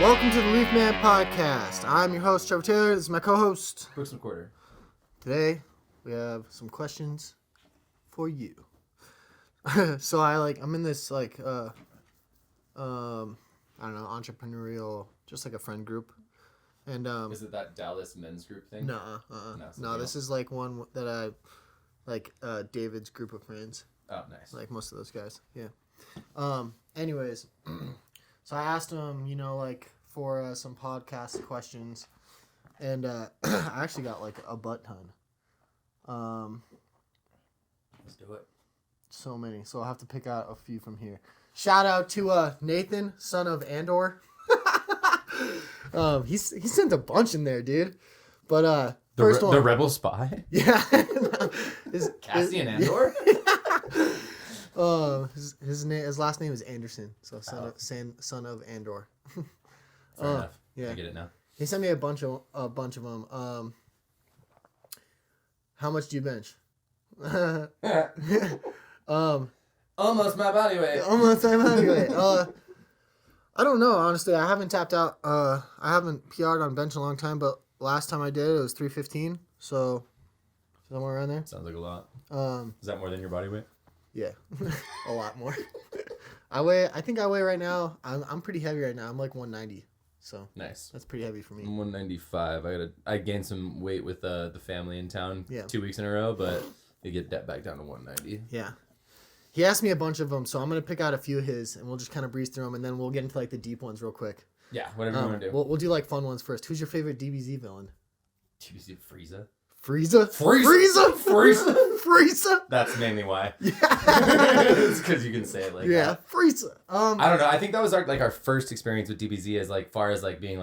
Welcome to the Leafman podcast. I'm your host, Trevor Taylor. This is my co-host, Brooks McQuarter. Today, we have some questions for you. So I'm in this I don't know, entrepreneurial, just like a friend group. And is it that Dallas men's group thing? No, this is like one that David's group of friends. Oh, nice. Like most of those guys. Yeah. Anyways, so I asked him, for some podcast questions, and I actually got like a butt ton. Let's do it. So many. So I'll have to pick out a few from here. Shout out to Nathan, son of Andor. He sent a bunch in there, dude. But first one, the rebel spy. Yeah. Cassian Andor. His last name is Anderson, so son of Andor. Fair enough. Yeah, I get it now. He sent me a bunch of them. How much do you bench? Almost my body weight. Almost my body weight. I don't know, honestly. I haven't tapped out. I haven't PR'd on bench in a long time, but last time I did it was 315, so somewhere around there. Sounds like a lot. Is that more than your body weight? Yeah, a lot more. I think I weigh right now. I'm pretty heavy right now. I'm like 190, so nice. That's pretty heavy for me. I'm 195. I gained some weight with the family in town 2 weeks in a row, but you get that back down to 190. Yeah. He asked me a bunch of them, so I'm gonna pick out a few of his, and we'll just kind of breeze through them, and then we'll get into like the deep ones real quick. Yeah, whatever you want to do. We'll do like fun ones first. Who's your favorite DBZ villain? DBZ Frieza. Frieza. That's mainly why. Yeah. It's because you can say it like that. Frieza. I don't know. I think that was our first experience with DBZ as far as being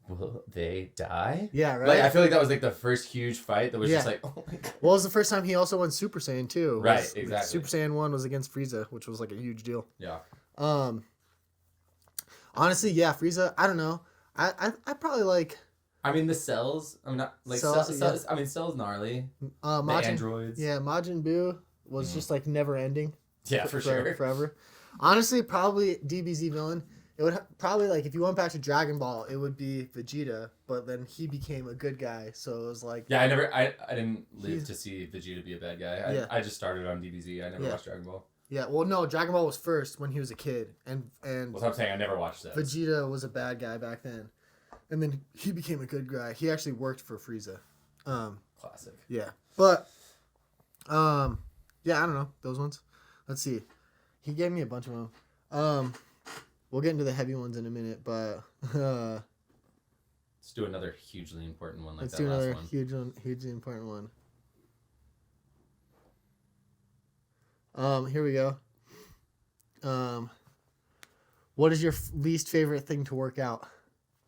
will they die? Yeah, right. I feel like that was the first huge fight that was just oh my god. Well, it was the first time he also went Super Saiyan too. Right, exactly. Super Saiyan 1 was against Frieza, which was a huge deal. Yeah. Honestly, yeah, Frieza. I don't know. I probably I mean the cells. I'm not Cells, cells. I mean Cells gnarly. The androids. Yeah, Majin Buu was just never ending. Yeah, for sure. Forever. Honestly, probably DBZ villain. It would probably if you went back to Dragon Ball, it would be Vegeta, but then he became a good guy, so it was yeah. I didn't live to see Vegeta be a bad guy. I just started on DBZ. I never watched Dragon Ball. Yeah, well, no, Dragon Ball was first when he was a kid, and well, that's what I'm saying. I never watched that. Vegeta was a bad guy back then, and then he became a good guy. He actually worked for Frieza. Classic. Yeah, but yeah, I don't know those ones. Let's see. He gave me a bunch of them. We'll get into the heavy ones in a minute, but let's do another hugely important one. Let's do another hugely important one. Here we go. What is your least favorite thing to work out?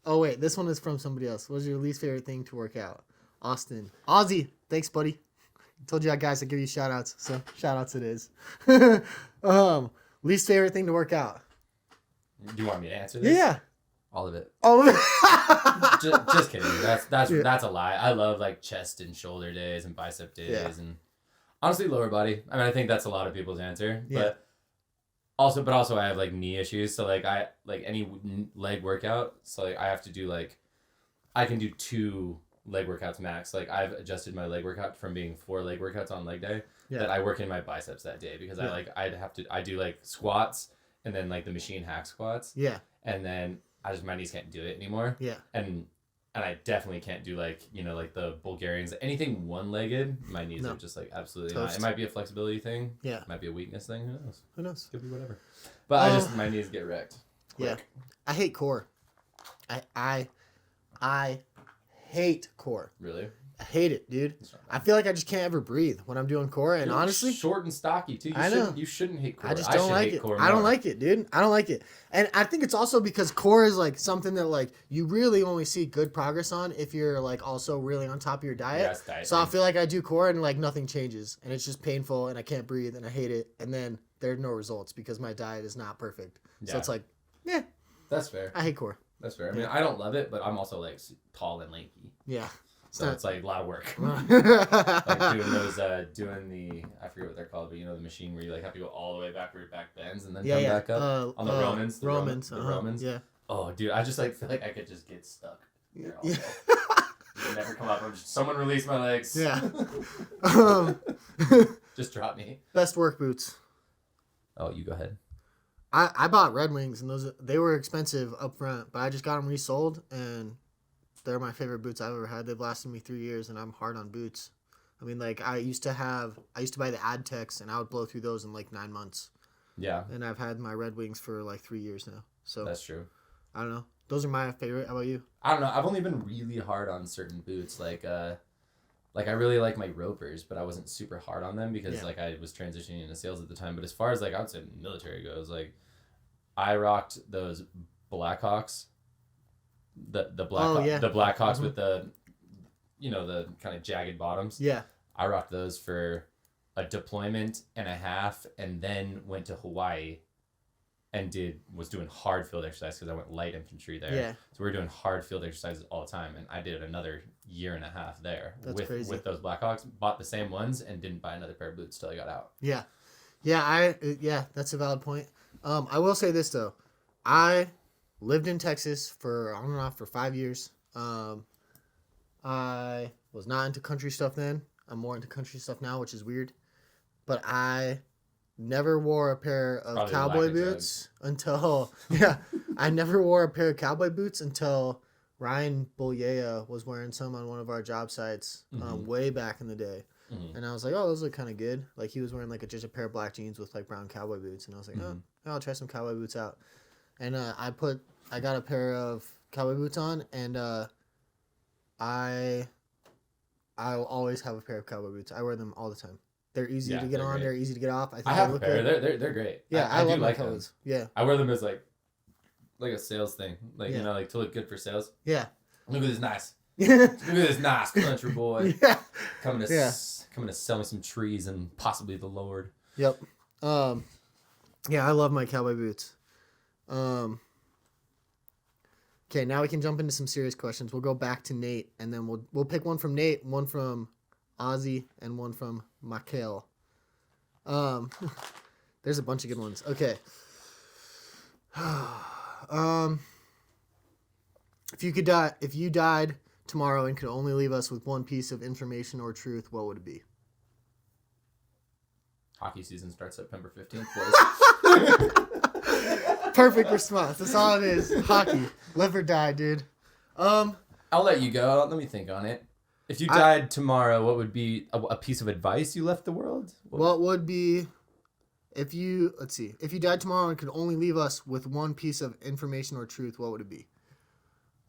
Oh wait, this one is from somebody else. What is your least favorite thing to work out? Austin. Ozzy. Thanks, buddy. I told you guys to give you shout outs, so shout outs it is. Least favorite thing to work out. Do you want me to answer this? Yeah. All of it. All of it. just kidding. That's a lie. I love chest and shoulder days and bicep days and honestly lower body. I mean, I think that's a lot of people's answer. Yeah. But also I have knee issues, so I any leg workout. So I have to do I can do 2 leg workouts max. I've adjusted my leg workout from being 4 leg workouts on leg day that I work in my biceps that day because I do squats. And then the machine hack squats. Yeah. And then my knees can't do it anymore. Yeah. And I definitely can't do the Bulgarians. Anything one-legged, my knees are just absolutely not. It might be a flexibility thing. Yeah. It might be a weakness thing. Who knows? Could be whatever. But my knees get wrecked. Quick. Yeah. I hate core. I hate core. Really? I hate it, dude. I feel like I just can't ever breathe when I'm doing core, and honestly, short and stocky too. You shouldn't hate core. I just don't like it. I don't like it, dude. I don't like it, and I think it's also because core is something that you really only see good progress on if you're also really on top of your diet. So I feel like I do core and nothing changes, and it's just painful, and I can't breathe, and I hate it, and then there are no results because my diet is not perfect. So it's yeah. That's fair. I hate core. That's fair. I mean, I don't love it, but I'm also tall and lanky. Yeah. So it's a lot of work. Doing those, I forget what they're called, but the machine where you have to go all the way back where your back bends and then come back up on the Romans. The Romans. Yeah. Oh, dude, I just like feel like I could just get stuck. Yeah. Never come up. Someone release my legs. Yeah. Just drop me. Best work boots. Oh, you go ahead. I bought Red Wings, and they were expensive up front, but I just got them resold, and they're my favorite boots I've ever had. They've lasted me 3 years, and I'm hard on boots. I mean, like, I used to buy the Adtex, and I would blow through those in like 9 months. Yeah. And I've had my Red Wings for like 3 years now. So that's true. I don't know. Those are my favorite. How about you? I don't know. I've only been really hard on certain boots. Like I really like my Ropers, but I wasn't super hard on them because like I was transitioning into sales at the time. But as far as like I would say military goes, like I rocked those Blackhawks, the Blackhawks with the, the kind of jagged bottoms. Yeah. I rocked those for a deployment and a half, and then went to Hawaii and was doing hard field exercise because I went light infantry there. Yeah. So we were doing hard field exercises all the time, and I did another year and a half there. That's crazy. With those Blackhawks. Bought the same ones and didn't buy another pair of boots till I got out. Yeah. Yeah, that's a valid point. I will say this though. I lived in Texas for on and off for 5 years. I was not into country stuff then. I'm more into country stuff now, which is weird. But I never wore a pair of cowboy boots until I never wore a pair of cowboy boots until Ryan Bolyea was wearing some on one of our job sites way back in the day. Mm-hmm. And I was like, oh, those look kind of good. Like he was wearing like just a pair of black jeans with like brown cowboy boots, and I was like, oh, I'll try some cowboy boots out. And I got a pair of cowboy boots on, and I'll always have a pair of cowboy boots. I wear them all the time. They're easy to get on. Great. They're easy to get off. I have a pair. They're great. Yeah, I love my cowboys. Yeah, I wear them as like a sales thing, like like to look good for sales. Yeah. Look at this nice. Look at this nice country boy. Yeah. Coming to sell me some trees and possibly the Lord. Yep. Yeah, I love my cowboy boots. Okay, now we can jump into some serious questions. We'll go back to Nate, and then we'll pick one from Nate, one from Ozzy, and one from Michael. There's a bunch of good ones. Okay. If you died tomorrow and could only leave us with one piece of information or truth, what would it be? Hockey season starts September 15th, boys. Perfect response. That's all it is. Hockey. Live or die, dude. I'll let you go. Let me think on it. If you died tomorrow, what would be a piece of advice you left the world? What would be if you died tomorrow and could only leave us with one piece of information or truth, what would it be?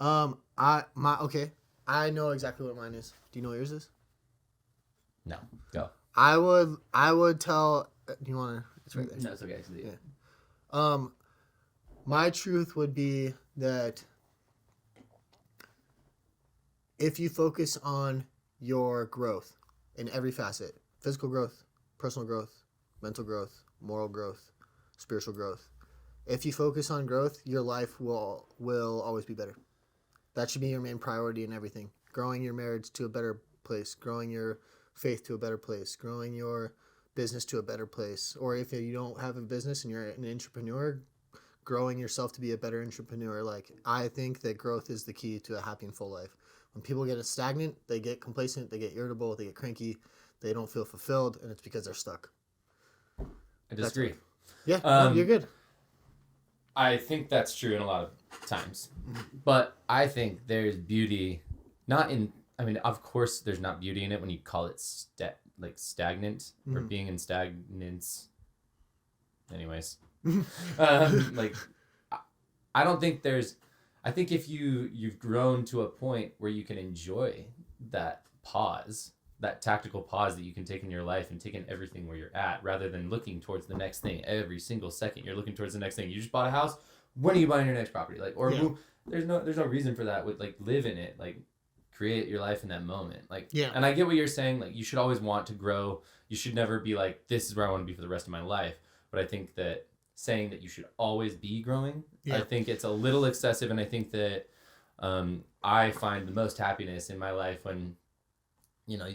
Okay. I know exactly what mine is. Do you know what yours is? No. Go. I would tell. Do you want to? It's right there. No, it's okay. Yeah. My truth would be that if you focus on your growth in every facet, physical growth, personal growth, mental growth, moral growth, spiritual growth, if you focus on growth, your life will always be better. That should be your main priority in everything. Growing your marriage to a better place, growing your faith to a better place, growing your business to a better place. Or if you don't have a business and you're an entrepreneur, growing yourself to be a better entrepreneur. Like, I think that growth is the key to a happy and full life. When people get stagnant, they get complacent, they get irritable, they get cranky, they don't feel fulfilled, and it's because they're stuck. I disagree. No, you're good. I think that's true in a lot of times. But I think there's beauty, of course there's not beauty in it when you call it stagnant or being in stagnance. Anyways. I don't think I think if you've grown to a point where you can enjoy that pause, that tactical pause that you can take in your life and take in everything where you're at, rather than looking towards the next thing every single second. You're looking towards the next thing. You just bought a house. When are you buying your next property? There's no reason for that. Live in it. Create your life in that moment. And I get what you're saying. You should always want to grow. You should never be this is where I want to be for the rest of my life. But I think that saying that you should always be growing, I think it's a little excessive. And I think that I find the most happiness in my life when,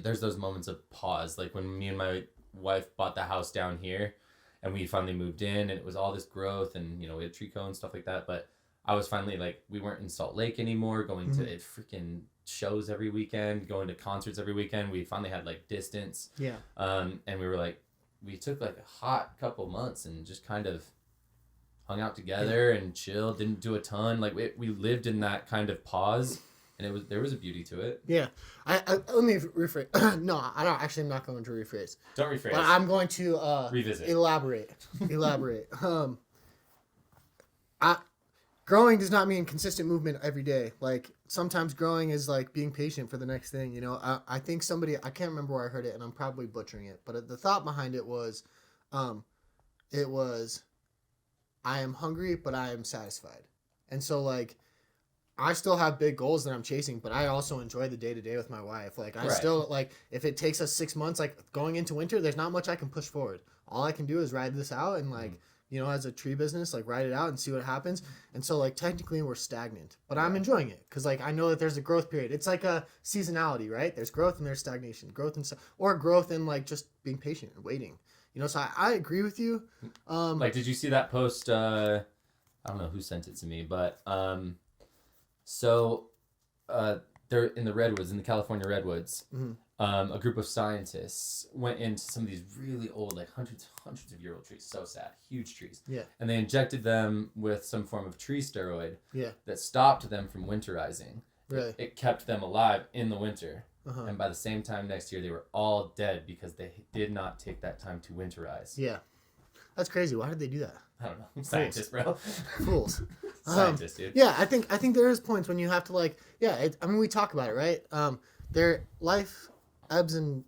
there's those moments of pause. Like when me and my wife bought the house down here and we finally moved in, and it was all this growth, and, we had Trico and stuff like that. But I was finally like, we weren't in Salt Lake anymore, going to freaking shows every weekend, going to concerts every weekend. We finally had like distance. Yeah. And we were like, we took like a hot couple months and just kind of hung out together and chilled, didn't do a ton. Like we lived in that kind of pause, and there was a beauty to it. Yeah. I let me rephrase. No, I don't. Actually, I'm not going to rephrase. Don't rephrase. But I'm going to revisit. Elaborate. Growing does not mean consistent movement every day. Like sometimes growing is like being patient for the next thing. You know, I think I can't remember where I heard it, and I'm probably butchering it, but the thought behind it was, I am hungry, but I am satisfied. And so like, I still have big goals that I'm chasing, but I also enjoy the day to day with my wife. Like I still like, if it takes us 6 months, like going into winter, there's not much I can push forward. All I can do is ride this out and like, you know, as a tree business, like ride it out and see what happens. And so like technically we're stagnant, but I'm enjoying it because like I know that there's a growth period. It's like a seasonality, right? There's growth and there's stagnation, growth and like just being patient and waiting. You know, so I agree with you. Like, did you see that post? I don't know who sent it to me, but they're in the redwoods, in the California redwoods. A group of scientists went into some of these really old, like hundreds of year old trees. So sad, huge trees. Yeah. And they injected them with some form of tree steroid. Yeah. That stopped them from winterizing. Really? It kept them alive in the winter. Uh-huh. And by the same time next year, they were all dead because they did not take that time to winterize. Yeah. That's crazy. Why did they do that? I don't know. Scientists, bro. Fools. Scientists, dude. Yeah, I think there is points when you have to like, I mean, we talk about it, right? Their life ebbs and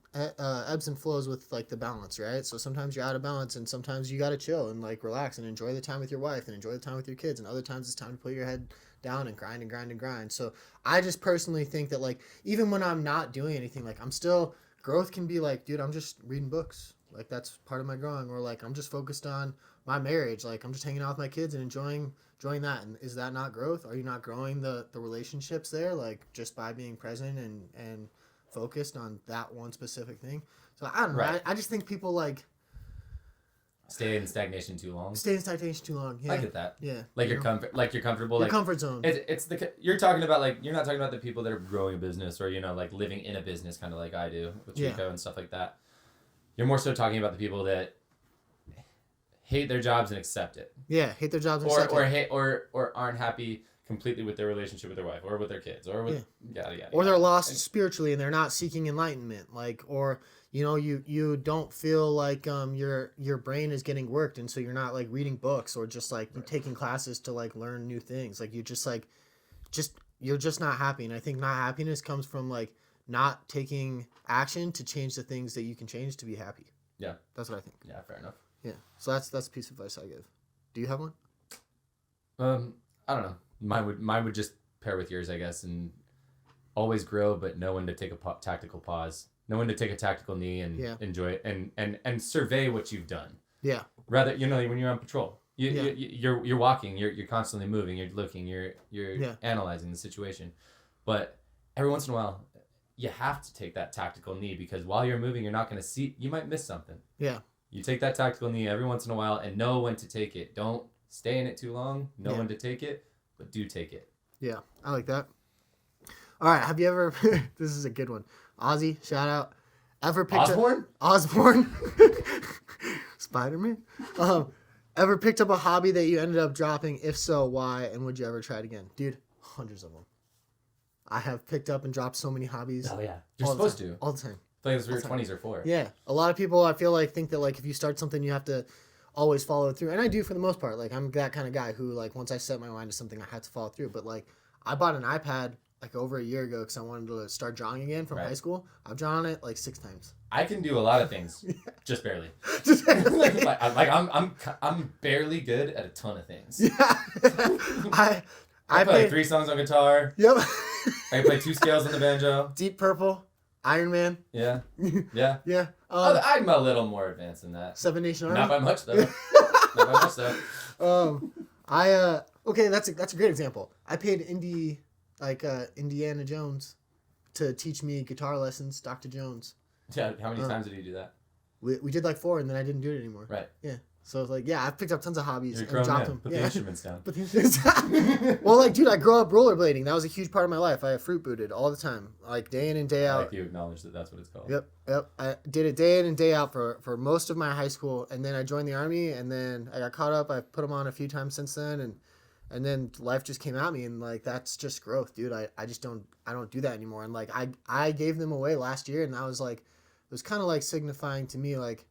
flows with like the balance, right? So sometimes you're out of balance and sometimes you got to chill and like relax and enjoy the time with your wife and enjoy the time with your kids. And other times it's time to put your head down and grind and grind and grind. So I just personally think that like, even when I'm not doing anything, like I'm still, growth can be like, dude, I'm just reading books. Like that's part of my growing, or like I'm just focused on my marriage. Like I'm just hanging out with my kids and enjoying that. And is that not growth? Are you not growing the relationships there? Like just by being present and focused on that one specific thing. So I don't know. Right. I just think people like stay in stagnation too long. Yeah. I get that. Yeah. Like you're comfortable. Your like comfort zone. You're talking about like, you're not talking about the people that are growing a business or, you know, like living in a business kind of like I do with Chico and stuff like that. You're more so talking about the people that hate their jobs and accept it. Yeah, hate their jobs and accept it. Or aren't happy completely with their relationship with their wife or with their kids or with yada yada. Or they're lost spiritually and they're not seeking enlightenment. Like, or you know, you don't feel like your brain is getting worked, and so you're not like reading books or just like taking classes to like learn new things. Like you just like you're just not happy. And I think not happiness comes from like not taking action to change the things that you can change to be happy. Yeah. That's what I think. Yeah, fair enough. Yeah. So that's a piece of advice I give. Do you have one? I don't know. Mine would just pair with yours, I guess, and always grow, but know when to take a tactical pause. Know when to take a tactical knee and enjoy it and survey what you've done. Yeah. Rather, you know, when you're on patrol, you're walking, you're constantly moving, you're looking, you're analyzing the situation, but every once in a while, you have to take that tactical knee because while you're moving, you're not going to see, you might miss something. Yeah. You take that tactical knee every once in a while and know when to take it. Don't stay in it too long. Know when to take it, but do take it. Yeah, I like that. All right, have you ever, this is a good one. Ozzy, shout out. Ever picked Osborne? Spider-Man? Ever picked up a hobby that you ended up dropping? If so, why? And would you ever try it again? Dude, hundreds of them. I have picked up and dropped so many hobbies. Oh, yeah. You're supposed to. All the time. Things your 20s are for. Yeah. A lot of people, I feel like, think that, like, if you start something, you have to always follow it through. And I do for the most part. Like, I'm that kind of guy who, like, once I set my mind to something, I have to follow through. But, like, I bought an iPad, like, over a year ago because I wanted to start drawing again from high school. I've drawn on it, like, 6 times. I can do a lot of things. Just barely. I'm barely good at a ton of things. Yeah. I play 3 songs on guitar. Yep. I play 2 scales on the banjo. Deep Purple. Iron Man. Yeah. Yeah. Yeah. I'm a little more advanced than that. 7 Nation Army. Not by much though. Not by much though. Okay, that's a great example. I paid Indiana Jones to teach me guitar lessons, Dr. Jones. Yeah, how many times did he do that? We did like 4 and then I didn't do it anymore. Right. Yeah. So it's like, yeah, I've picked up tons of hobbies and dropped them. Put the instruments down. Well, like, dude, I grew up rollerblading. That was a huge part of my life. I fruit booted all the time, like day in and day out. Like you acknowledge that that's what it's called. Yep. I did it day in and day out for most of my high school, and then I joined the Army, and then I got caught up. I put them on a few times since then, and then life just came at me, and like that's just growth, dude. I don't do that anymore, and like I gave them away last year, and I was like, it was kind of like signifying to me like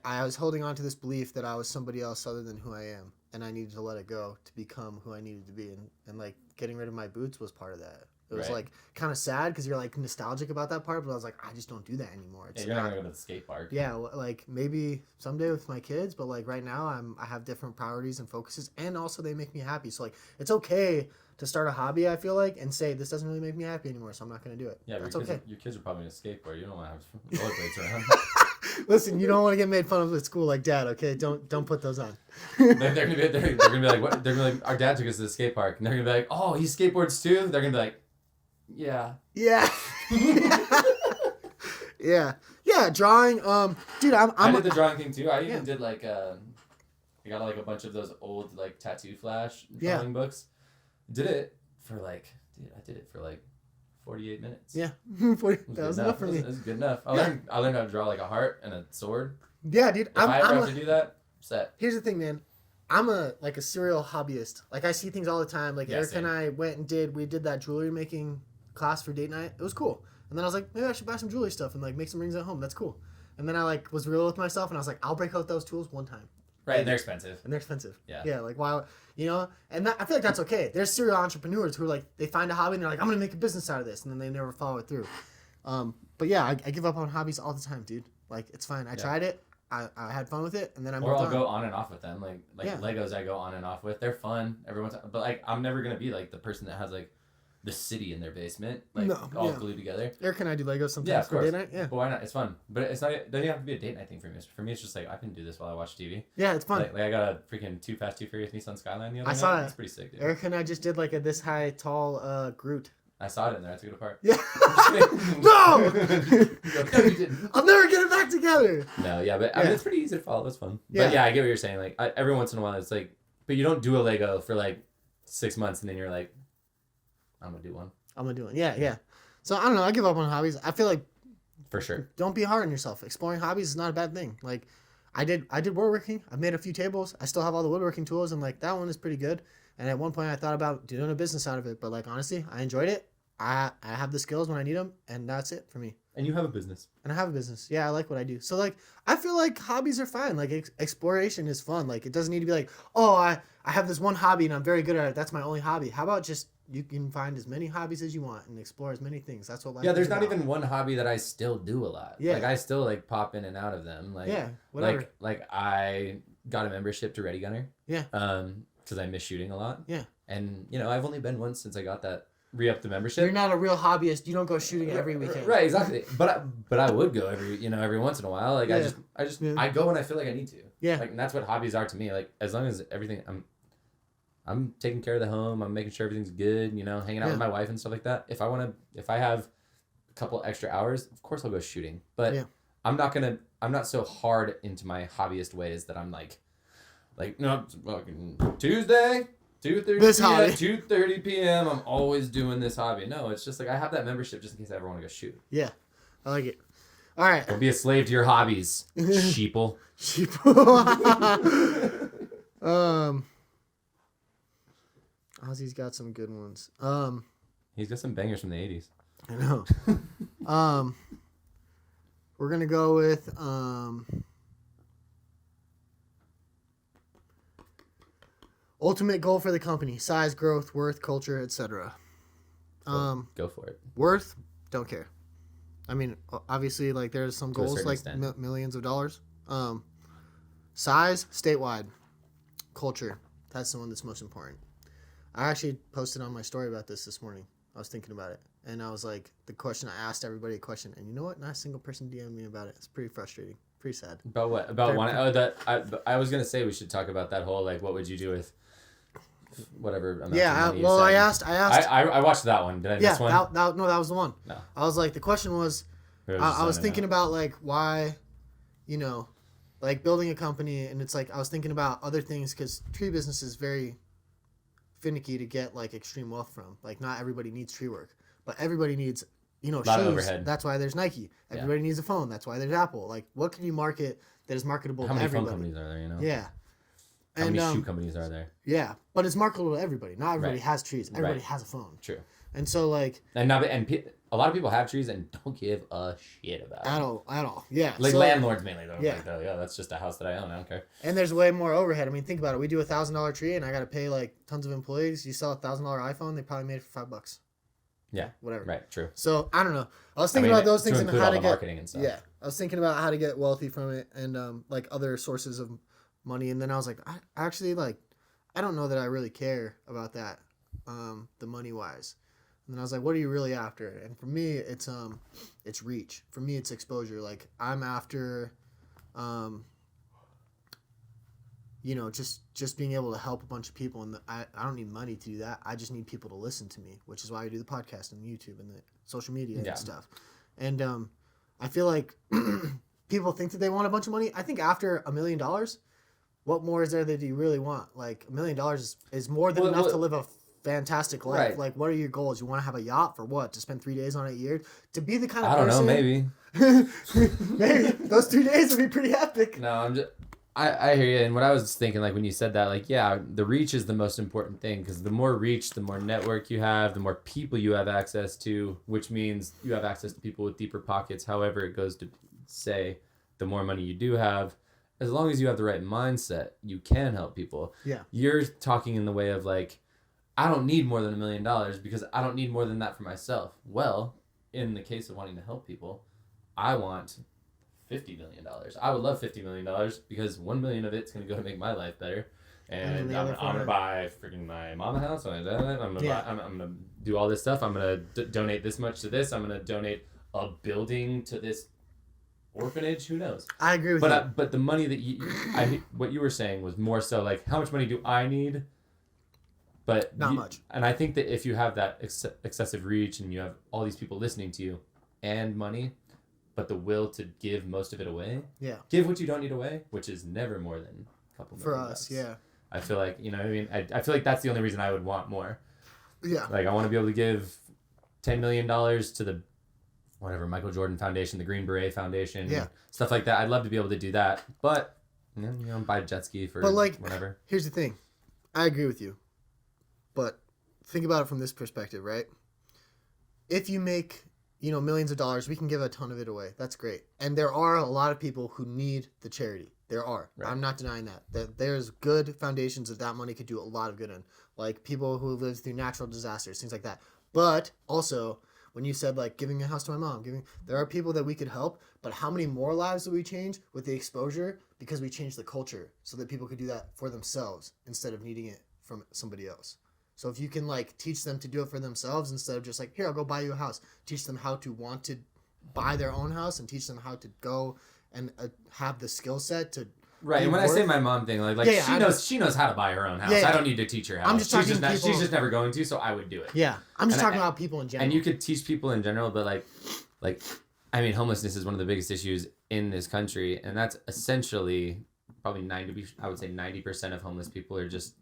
I was holding on to this belief that I was somebody else other than who I am, and I needed to let it go to become who I needed to be, and like getting rid of my boots was part of that. It was like kind of sad because you're like nostalgic about that part, but I was like, I just don't do that anymore. It's you're not gonna go to the skate park. Yeah, like maybe someday with my kids, but like right now I have different priorities and focuses, and also they make me happy. So like it's okay to start a hobby, I feel like, and say this doesn't really make me happy anymore, so I'm not gonna do it. Yeah, that's okay. Your kids are probably gonna skateboard. You don't want to have rollerblades around. Listen, you don't want to get made fun of at school like dad, okay? Don't put those on. they're gonna be like, what? They're gonna be like, our dad took us to the skate park, and they're gonna be like, oh, he skateboards too. They're gonna be like, yeah. Yeah. Yeah. Drawing. Dude, I did the drawing thing too. I even did like I got like a bunch of those old like tattoo flash drawing books. Did it for like, I did it for like 48 minutes. Yeah. 40, that was enough for me. It was good enough. I learned how to draw like a heart and a sword. Yeah, dude. If I ever have to do that, set. Here's the thing, man. I'm a serial hobbyist. Like I see things all the time. Like Eric and I went and we did that jewelry making class for date night. It was cool. And then I was like, maybe I should buy some jewelry stuff and like make some rings at home. That's cool. And then I like was real with myself and I was like, I'll break out those tools one time. Right, and they're expensive. Yeah. Yeah, like why, and I feel like that's okay. There's serial entrepreneurs who are like, they find a hobby and they're like, I'm gonna make a business out of this, and then they never follow it through. But yeah, I give up on hobbies all the time, dude. Like it's fine. I tried it. I had fun with it, and then I moved on. Or I'll go on and off with them. Like Legos, I go on and off with. They're fun every once, but like I'm never gonna be like the person that has like the city in their basement, like all glued together. Eric and I do Legos sometimes. Yeah, of course. For date night. Yeah. But why not? It's fun. But it's not. It doesn't have to be a date night thing for me. For me, it's just like I can do this while I watch TV. Yeah, it's fun. Like I got a freaking Too Fast, Too Furious Nissan Skyline the other night. I saw that. It's pretty sick, dude. Eric and I just did like a this high, tall Groot. I saw it in there. I took it apart. Yeah. No! No, you didn't. I'll never get it back together. No, yeah, but I mean, it's pretty easy to follow. It's fun. Yeah. But yeah, I get what you're saying. Like every once in a while, it's like, but you don't do a Lego for like 6 months and then you're like, I'm gonna do one. Yeah. So I don't know. I give up on hobbies. I feel like for sure. Don't be hard on yourself. Exploring hobbies is not a bad thing. Like I did woodworking. I've made a few tables. I still have all the woodworking tools, and like that one is pretty good. And at one point, I thought about doing a business out of it. But like honestly, I enjoyed it. I have the skills when I need them, and that's it for me. And you have a business. And I have a business. Yeah, I like what I do. So like, I feel like hobbies are fine. Like exploration is fun. Like it doesn't need to be like, oh, I have this one hobby and I'm very good at it. That's my only hobby. How about just you can find as many hobbies as you want and explore as many things. That's what life is. Yeah, there's not even one hobby that I still do a lot. Yeah. Like I still like pop in and out of them. Like yeah, whatever. Like I got a membership to Ready Gunner. Yeah. Because I miss shooting a lot. Yeah. And I've only been once since I got that. Re-up the membership. You're not a real hobbyist. You don't go shooting every weekend. Right, exactly. But I would go every once in a while. Like yeah. I go when I feel like I need to. Yeah. Like and that's what hobbies are to me. Like as long as everything I'm taking care of the home. I'm making sure everything's good. Hanging out with my wife and stuff like that. If I have a couple extra hours, of course I'll go shooting. But I'm not so hard into my hobbyist ways that I'm like no, it's fucking Tuesday. 2:30 p.m. I'm always doing this hobby. No, it's just like I have that membership just in case I ever want to go shoot. Yeah, I like it. All right. Don't be a slave to your hobbies, sheeple. Ozzy's got some good ones. He's got some bangers from the 80s. I know. We're gonna go with ultimate goal for the company: size, growth, worth, culture, etc. Go for it. Worth, don't care. I mean, obviously, like there's some goals like millions of dollars. Size, statewide. Culture, that's the one that's most important. I actually posted on my story about this morning. I was thinking about it, and I was like, the question I asked everybody a question, and you know what? Not a single person DM'd me about it. It's pretty frustrating, pretty sad. About what? About one? Oh, that I was gonna say we should talk about that whole like, what would you do with whatever amount of money I asked. I watched that one. Did I miss one? No, that was the one. No. I was like, the question was, I was thinking about like why, like building a company, and it's like I was thinking about other things because tree business is very finicky to get like extreme wealth from. Like not everybody needs tree work, but everybody needs, shoes. Overhead. That's why there's Nike. Everybody needs a phone. That's why there's Apple. Like what can you market that is marketable to everybody? How many phone companies are there, Yeah. How many shoe companies are there? Yeah, but it's marketable to everybody. Not everybody has trees. Everybody has a phone. True. And so like a lot of people have trees and don't give a shit about it. At all. Yeah. Like landlords mainly though. Yeah. Like, that's just a house that I own. I don't care. And there's way more overhead. I mean, think about it. We do $1,000 tree, and I got to pay like tons of employees. You sell $1,000 iPhone, they probably made it for $5. Yeah. Whatever. Right. True. So I don't know. I was thinking about those things and how to get marketing and stuff. Yeah. I was thinking about how to get wealthy from it and like other sources of money, and then I was like, I actually like, I don't know that I really care about that, the money wise. And then I was like, what are you really after? And for me, it's reach. For me, it's exposure. Like I'm after, just being able to help a bunch of people. And I don't need money to do that. I just need people to listen to me, which is why I do the podcast and YouTube and the social media and stuff. And I feel like people think that they want a bunch of money. I think after $1 million, what more is there that you really want? Like $1 million is more than enough to live a fantastic life. Right. Like, what are your goals? You want to have a yacht for what? To spend 3 days on it a year? To be the kind of I don't person... know, maybe. Maybe. Those 3 days would be pretty epic. No, I hear you. And what I was thinking, like, when you said that, like, yeah, the reach is the most important thing, because the more reach, the more network you have, the more people you have access to, which means you have access to people with deeper pockets, however it goes to say, the more money you do have, as long as you have the right mindset, you can help people. Yeah. You're talking in the way of, like, I don't need more than $1 million because I don't need more than that for myself. Well, in the case of wanting to help people, I want $50 million. I would love $50 million because $1 million of it's going to go to make my life better. And I'm going to buy freaking my mom a house. I'm going to do all this stuff. I'm going to donate this much to this. I'm going to donate a building to this orphanage. Who knows? I agree with you. But the money that what you were saying was more so like, how much money do I need? But not much. And I think that if you have that excessive reach and you have all these people listening to you and money, but the will to give most of it away, give what you don't need away, which is never more than a couple million for us, bucks. I feel like, you know what I mean? I feel like that's the only reason I would want more. Yeah. Like, I want to be able to give $10 million to the whatever, Michael Jordan Foundation, the Green Beret Foundation, stuff like that. I'd love to be able to do that. But, buy a jet ski for whatever. Here's the thing. I agree with you. But think about it from this perspective, right? If you make, millions of dollars, we can give a ton of it away. That's great. And there are a lot of people who need the charity. There are. Right. I'm not denying that. There's good foundations that money could do a lot of good in. Like people who live through natural disasters, things like that. But also, when you said like giving a house to my mom, there are people that we could help, but how many more lives do we change with the exposure? Because we changed the culture so that people could do that for themselves instead of needing it from somebody else. So if you can like teach them to do it for themselves instead of just like, here, I'll go buy you a house. Teach them how to want to buy their own house and teach them how to go and have the skill set to. Right, and when I say my mom thing, she knows how to buy her own house. I don't need to teach her how. I'm just talking she's just never going to, so I would do it. Yeah, I'm just talking about people in general. And you could teach people in general, but homelessness is one of the biggest issues in this country, and that's essentially probably 90% of homeless people are just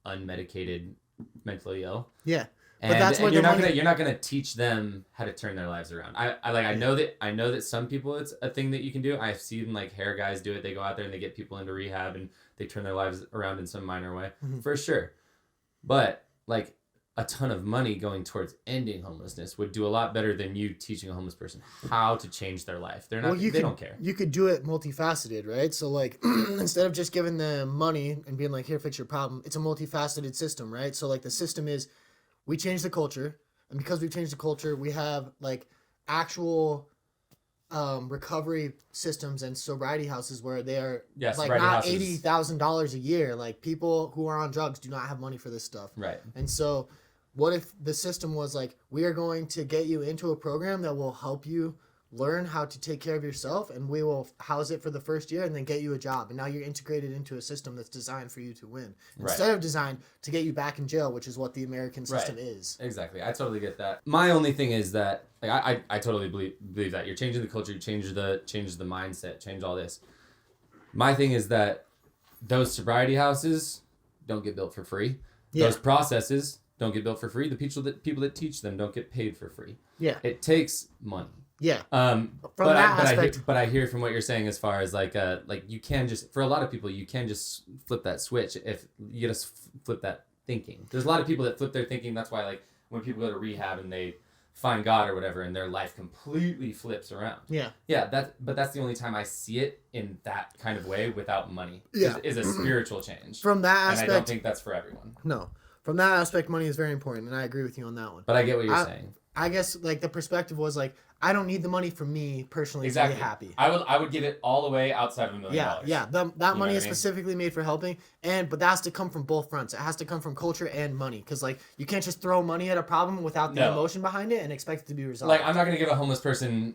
unmedicated, mentally ill. Yeah. But that's where you're not gonna teach them how to turn their lives around. I know that some people it's a thing that you can do. I've seen like hair guys do it. They go out there and they get people into rehab and they turn their lives around in some minor way, for sure. But like a ton of money going towards ending homelessness would do a lot better than you teaching a homeless person how to change their life. They don't care. You could do it multifaceted, right? So like instead of just giving them money and being like, here, fix your problem, it's a multifaceted system, right? So like the system is we change the culture, and because we've changed the culture, we have like actual recovery systems and sobriety houses where they are like not $80,000 a year. Like people who are on drugs do not have money for this stuff. Right. And so what if the system was like, we are going to get you into a program that will help you learn how to take care of yourself, and we will house it for the first year and then get you a job. And now you're integrated into a system that's designed for you to win instead of designed to get you back in jail, which is what the American system is. Exactly. I totally get that. My only thing is that like I totally believe that you're changing the culture, you change the mindset, change all this. My thing is that those sobriety houses don't get built for free. Yeah. Those processes don't get built for free. The people that teach them don't get paid for free. Yeah. It takes money. Yeah. But I hear from what you're saying as far as like you can just, for a lot of people, you can just flip that switch if you just flip that thinking. There's a lot of people that flip their thinking. That's why like when people go to rehab and they find God or whatever and their life completely flips around. Yeah. Yeah, that's the only time I see it in that kind of way without money. Yeah. Is a spiritual change. From that aspect. And I don't think that's for everyone. No. From that aspect, money is very important, and I agree with you on that one. But I get what you're saying. I guess like the perspective was like, I don't need the money for me personally to be happy. I would give it all away outside of $1 million. Yeah. That money is specifically made for helping, but that has to come from both fronts. It has to come from culture and money, because like you can't just throw money at a problem without the emotion behind it and expect it to be resolved. Like I'm not gonna give a homeless person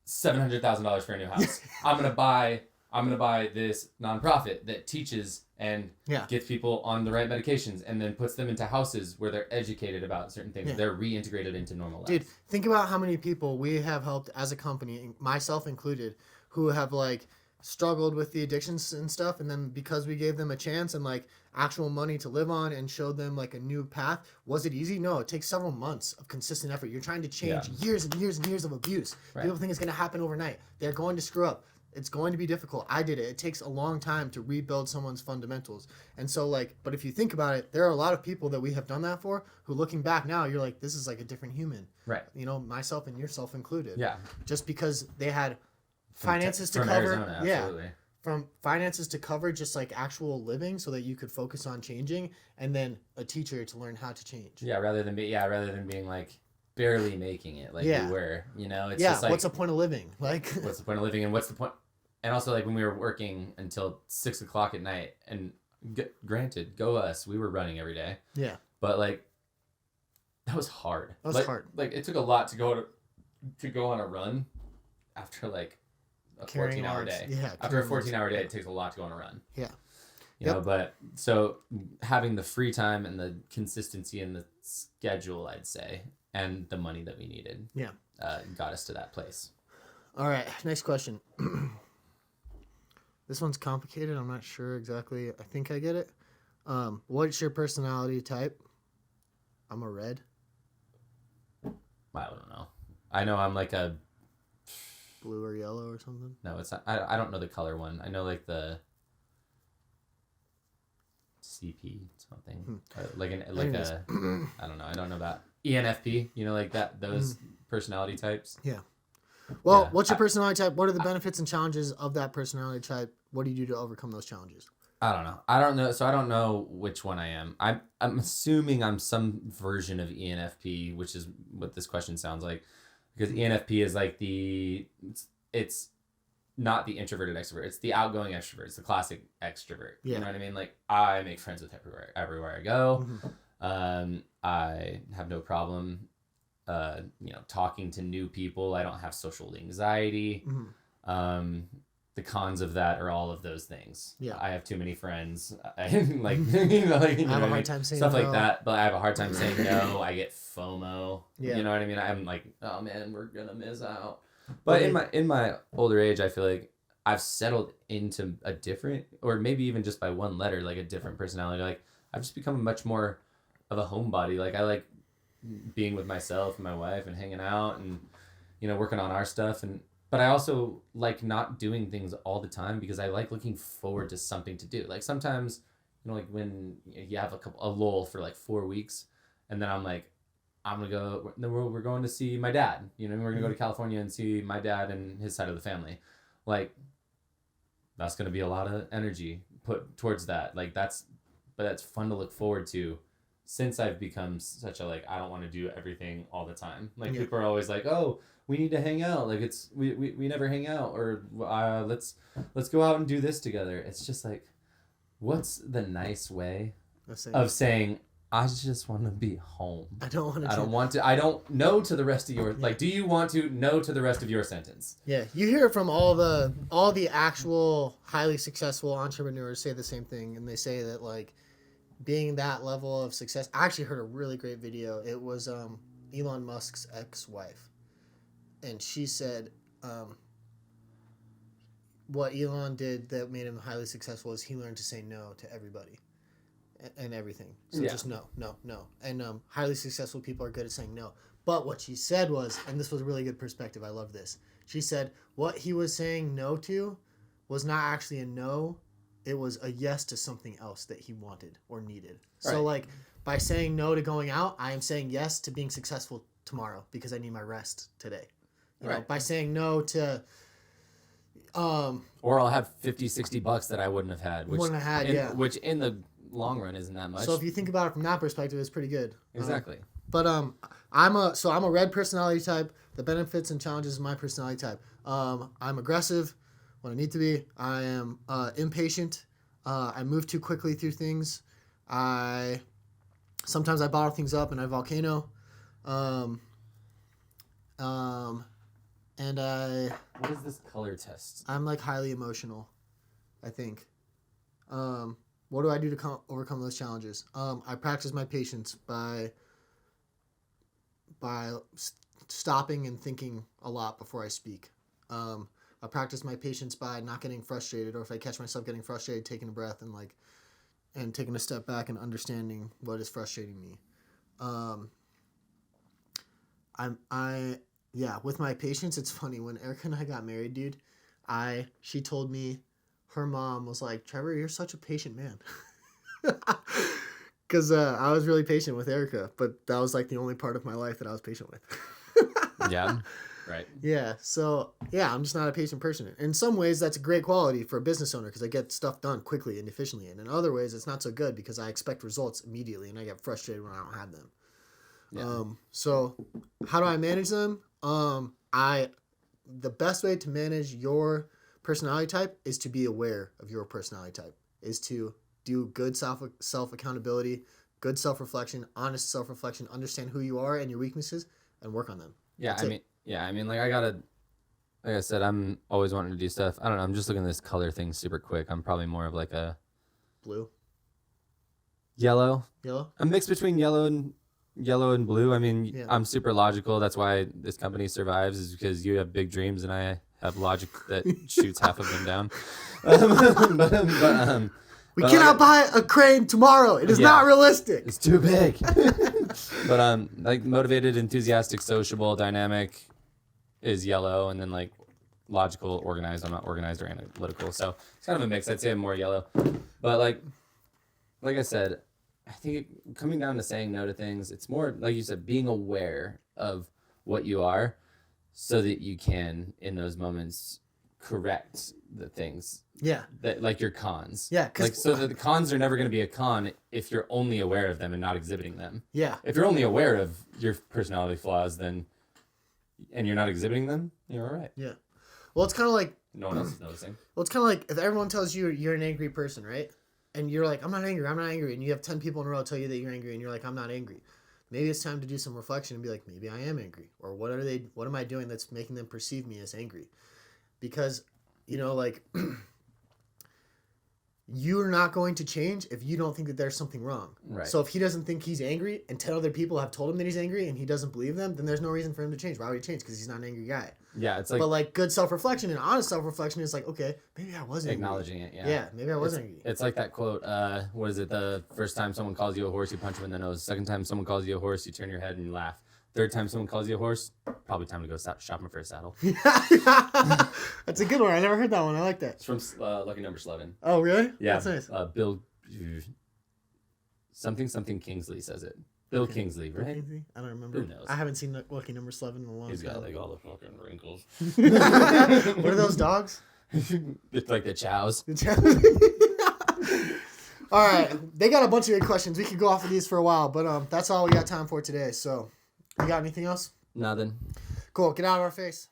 $700,000 for a new house. I'm gonna buy this nonprofit that teaches and gets people on the right medications and then puts them into houses where they're educated about certain things. Yeah. They're reintegrated into normal life. Dude, think about how many people we have helped as a company, myself included, who have like struggled with the addictions and stuff, and then because we gave them a chance and like actual money to live on and showed them like a new path. Was it easy? No, it takes several months of consistent effort. You're trying to change years and years and years of abuse. Right. People think it's going to happen overnight. They're going to screw up. It's going to be difficult. I did it. It takes a long time to rebuild someone's fundamentals. And so like, but if you think about it, there are a lot of people that we have done that for who looking back now, you're like, this is like a different human. Right. You know, myself and yourself included. Yeah. Just because they had finances to cover. Arizona, absolutely. From finances to cover just like actual living so that you could focus on changing, and then a teacher to learn how to change. Yeah. Rather than being like barely making it like we were, you know, it's just like, what's the point of living? Like, what's the point of living, and what's the point? And also, like, when we were working until 6 o'clock at night, and granted, go us, we were running every day. Yeah. But, like, that was hard. That was hard. Like, it took a lot to go on a run after, like, a 14-hour day. Yeah. After a 14-hour day, it takes a lot to go on a run. Yeah. You know, but, so, having the free time and the consistency and the schedule, I'd say, and the money that we needed. Yeah. Got us to that place. All right. Next question. This one's complicated. I'm not sure exactly. I think I get it. What's your personality type? I'm a red. I don't know. I know I'm like a blue or yellow or something. No, it's not. I don't know the color one. I know like the CP something. Like a I don't know. I don't know about ENFP. You know, like that. Those personality types. Yeah. Well, what's your personality type? What are the benefits and challenges of that personality type? What do you do to overcome those challenges? I don't know. I don't know. So I don't know which one I am. I'm assuming I'm some version of ENFP, which is what this question sounds like. Because ENFP is like it's not the introverted extrovert. It's the outgoing extrovert. It's the classic extrovert. Yeah. You know what I mean? Like, I make friends with everywhere I go. Mm-hmm. I have no problem talking to new people. I don't have social anxiety. Mm-hmm. The cons of that are all of those things. Yeah. I have too many friends. I have a hard time saying stuff no. Like that, but I have a hard time saying no. I get FOMO. Yeah. You know what I mean? I'm like, oh man, we're gonna miss out. But in my older age, I feel like I've settled into a different, or maybe even just by one letter, like a different personality. Like, I've just become much more of a homebody. Like, I like being with myself and my wife and hanging out and, working on our stuff. But I also like not doing things all the time because I like looking forward to something to do. Like sometimes, like when you have a lull for like 4 weeks, and then I'm like, I'm going to go, then we're going to see my dad. We're going to go to California and see my dad and his side of the family. Like, that's going to be a lot of energy put towards that. Like, but that's fun to look forward to. Since I've become such a, like, I don't want to do everything all the time. Like, people are always like, oh, we need to hang out. Like, we never hang out. Or let's go out and do this together. It's just like, what's the nice way of saying, I just want to be home. I don't know to the rest of your, like, do you want to know to the rest of your sentence? Yeah. You hear from all the actual highly successful entrepreneurs say the same thing. And they say that, like, being that level of success. I actually heard a really great video. It was Elon Musk's ex-wife. And she said, what Elon did that made him highly successful is he learned to say no to everybody and everything. So just no. And highly successful people are good at saying no. But what she said was, and this was a really good perspective, I love this. She said what he was saying no to was not actually a no. It was a yes to something else that he wanted or needed. Right. So like by saying no to going out, I am saying yes to being successful tomorrow because I need my rest today. You know, by saying no to or I'll have $50-$60 that I wouldn't have had. Which in the long run isn't that much. So if you think about it from that perspective, it's pretty good. Exactly. But I'm a red personality type. The benefits and challenges of my personality type. I'm aggressive when I need to be. I am impatient. I move too quickly through things. Sometimes I bottle things up and I volcano. And what is this color test? I'm like highly emotional, I think. What do I do to overcome those challenges? I practice my patience by stopping and thinking a lot before I speak. I practice my patience by not getting frustrated, or if I catch myself getting frustrated, taking a breath and taking a step back and understanding what is frustrating me. With my patience, it's funny. When Erica and I got married, dude, she told me her mom was like, Trevor, you're such a patient man. Because I was really patient with Erica, but that was like the only part of my life that I was patient with. Yeah, right. Yeah, so yeah, I'm just not a patient person. In some ways, that's a great quality for a business owner because I get stuff done quickly and efficiently. And in other ways, it's not so good because I expect results immediately and I get frustrated when I don't have them. Yeah. So how do I manage them? The best way to manage your personality type is to be aware of your personality type, is to do good self accountability, good self-reflection, honest self-reflection, understand who you are and your weaknesses and work on them. Yeah. I mean, like I said, I'm always wanting to do stuff. I don't know. I'm just looking at this color thing super quick. I'm probably more of like a yellow, a mix between yellow and blue. I mean, I'm super logical. That's why this company survives, is because you have big dreams and I have logic that shoots half of them down. We cannot buy a crane tomorrow. It is not realistic. It's too big. But like motivated, enthusiastic, sociable, dynamic is yellow, and then like logical, organized. I'm not organized or analytical, so it's kind of a mix. I'd say I'm more yellow. But like I said, I think coming down to saying no to things, it's more, like you said, being aware of what you are so that you can, in those moments, correct the things. Yeah. That, like your cons. Yeah. So that the cons are never going to be a con if you're only aware of them and not exhibiting them. Yeah. If you're only aware of your personality flaws, and you're not exhibiting them, you're all right. Yeah. Well, it's kind of like... No one else is noticing. Well, it's kind of like if everyone tells you you're an angry person, right? And you're like, I'm not angry. And you have 10 people in a row tell you that you're angry, and you're like, I'm not angry. Maybe it's time to do some reflection and be like, maybe I am angry. Or what am I doing that's making them perceive me as angry? Because, like, you're not going to change if you don't think that there's something wrong. Right. So if he doesn't think he's angry and 10 other people have told him that he's angry and he doesn't believe them, then there's no reason for him to change. Why would he change? Because he's not an angry guy. Yeah, it's like... But, like, good self-reflection and honest self-reflection is like, okay, maybe I was angry. Acknowledging it, yeah. Yeah, maybe I was angry. It's like that quote, what is it? The first time someone calls you a horse, you punch him in the nose. Second time someone calls you a horse, you turn your head and you laugh. Third time someone calls you a horse, probably time to go shopping for a saddle. That's a good one. I never heard that one. I like that. It's from Lucky Number 11. Oh, really? Yeah. That's nice. Bill... Something Kingsley says it. Bill Kingsley, right? Bill Kingsley? I don't remember. Who knows? I haven't seen Lucky Number 11 in a long time. He's got like all the fucking wrinkles. What are those dogs? It's like the chows. All right. They got a bunch of good questions. We could go off of these for a while, but that's all we got time for today. So, you got anything else? Nothing. Cool. Get out of our face.